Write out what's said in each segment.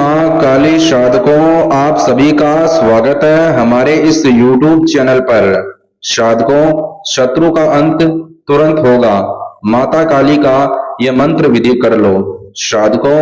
माँ काली साधकों, आप सभी का स्वागत है हमारे इस YouTube चैनल पर। साधकों, शत्रु का अंत तुरंत होगा। माता काली का यह मंत्र विधि कर लो। साधकों,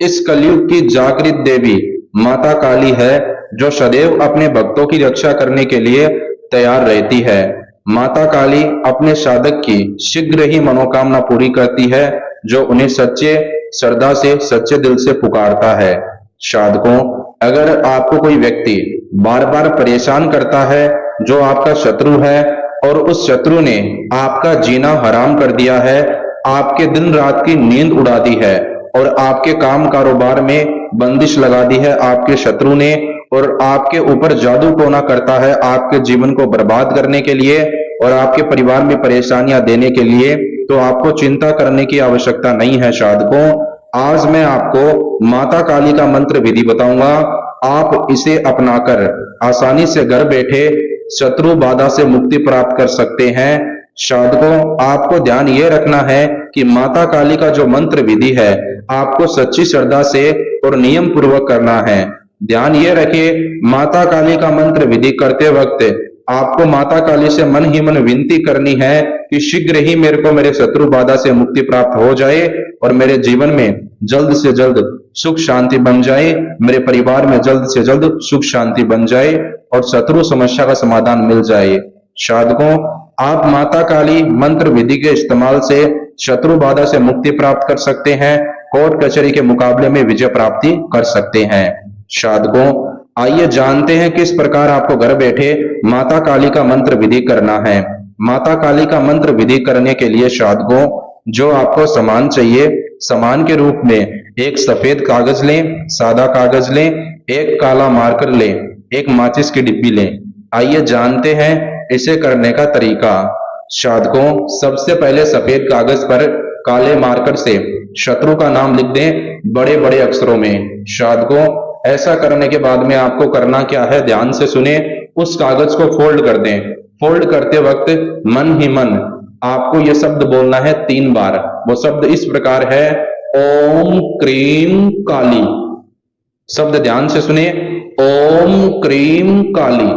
इस कलयुग की जागृत देवी माता काली है, जो सदैव अपने भक्तों की रक्षा करने के लिए तैयार रहती है। माता काली अपने साधक की शीघ्र ही मनोकामना पूरी करती है, जो उन्हें सच्चे श्रद्धा से सच्चे दिल से पुकारता है। साधकों, अगर आपको कोई व्यक्ति बार बार परेशान करता है, जो आपका शत्रु है, और उस शत्रु ने आपका जीना हराम कर दिया है, आपके दिन रात की नींद उड़ा दी है और आपके काम कारोबार में बंदिश लगा दी है आपके शत्रु ने, और आपके ऊपर जादू टोना करता है आपके जीवन को बर्बाद करने के लिए और आपके परिवार में परेशानियां देने के लिए, तो आपको चिंता करने की आवश्यकता नहीं है। साधकों, आज मैं आपको माता काली का मंत्र विधि बताऊंगा। आप इसे अपनाकर आसानी से घर बैठे शत्रु बाधा से मुक्ति प्राप्त कर सकते हैं। साधकों, आपको ध्यान ये रखना है कि माता काली का जो मंत्र विधि है, आपको सच्ची श्रद्धा से और नियम पूर्वक करना है। ध्यान ये रखिए, माता काली का मंत्र विधि करते वक्त आपको माता काली से मन ही मन विनती करनी है कि शीघ्र ही मेरे को मेरे शत्रु बाधा से मुक्ति प्राप्त हो जाए और मेरे जीवन में जल्द से जल्द सुख शांति बन जाए, मेरे परिवार में जल्द से जल्द सुख शांति बन जाए और शत्रु समस्या का समाधान मिल जाए। साधकों, आप माता काली मंत्र विधि के इस्तेमाल से शत्रु बाधा से मुक्ति प्राप्त कर सकते हैं, कोर्ट कचहरी के मुकाबले में विजय प्राप्ति कर सकते हैं। साधकों, आइए जानते हैं किस प्रकार आपको घर बैठे माता काली का मंत्र विधि करना है। माता काली का मंत्र विधि करने के लिए साधकों, जो आपको सामान चाहिए, सामान के रूप में एक सफेद कागज लें, सादा कागज लें, एक काला मार्कर लें, एक माचिस की डिब्बी लें। आइए जानते हैं इसे करने का तरीका। साधकों, सबसे पहले सफेद कागज पर काले मार्कर से शत्रु का नाम लिख दें बड़े बड़े अक्षरों में। साधकों, ऐसा करने के बाद में आपको करना क्या है, ध्यान से सुने। उस कागज को फोल्ड कर दें। फोल्ड करते वक्त मन ही मन आपको यह शब्द बोलना है 3 बार। वो शब्द इस प्रकार है, ओम क्रीम काली। शब्द ध्यान से सुने, ओम क्रीम काली।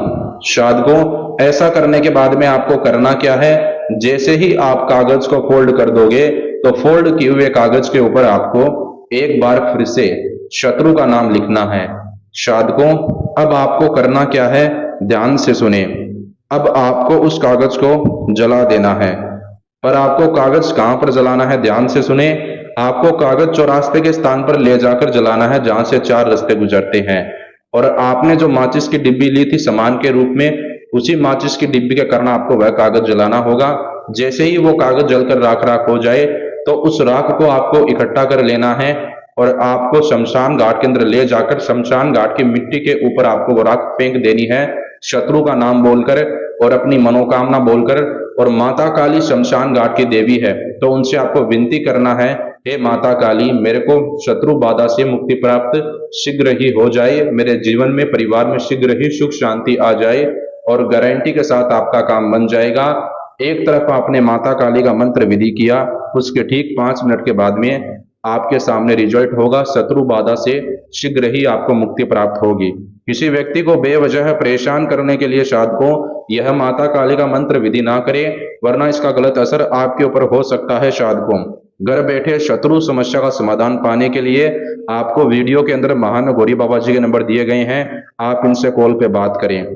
साधकों, ऐसा करने के बाद में आपको करना क्या है, जैसे ही आप कागज को फोल्ड कर दोगे, तो फोल्ड किए हुए कागज के ऊपर आपको एक बार फिर से शत्रु का नाम लिखना है। साधकों, अब आपको करना क्या है, ध्यान से सुने। अब आपको उस कागज को जला देना है, पर आपको कागज कहां पर जलाना है, ध्यान से सुने। आपको कागज चौरास्ते के स्थान पर ले जाकर जलाना है, जहां से 4 रास्ते गुजरते हैं। और आपने जो माचिस की डिब्बी ली थी सामान के रूप में, उसी माचिस की डिब्बी के कारण आपको वह कागज जलाना होगा। जैसे ही वो कागज जलकर राख राख हो जाए, तो उस राख को आपको इकट्ठा कर लेना है और आपको शमशान घाट के अंदर ले जाकर शमशान घाट की मिट्टी के ऊपर आपको वो राख फेंक देनी है, शत्रु का नाम बोलकर और अपनी मनोकामना बोलकर। और माता काली शमशान घाट की देवी है, तो उनसे आपको विनती करना है, हे माता काली, मेरे को शत्रु बाधा से मुक्ति प्राप्त शीघ्र ही हो जाए, मेरे जीवन में परिवार में शीघ्र ही सुख शांति आ जाए और गारंटी के साथ आपका काम बन जाएगा। एक तरफ आपने माता काली का मंत्र विधि किया, उसके ठीक 5 मिनट के बाद में आपके सामने रिजल्ट होगा। शत्रु बाधा से शीघ्र ही आपको मुक्ति प्राप्त होगी। किसी व्यक्ति को बेवजह परेशान करने के लिए साधकों, यह माता काली का मंत्र विधि ना करें, वरना इसका गलत असर आपके ऊपर हो सकता है। साधकों, घर बैठे शत्रु समस्या का समाधान पाने के लिए आपको वीडियो के अंदर महान गौरी बाबा जी के नंबर दिए गए हैं, आप इनसे कॉल पे बात करें।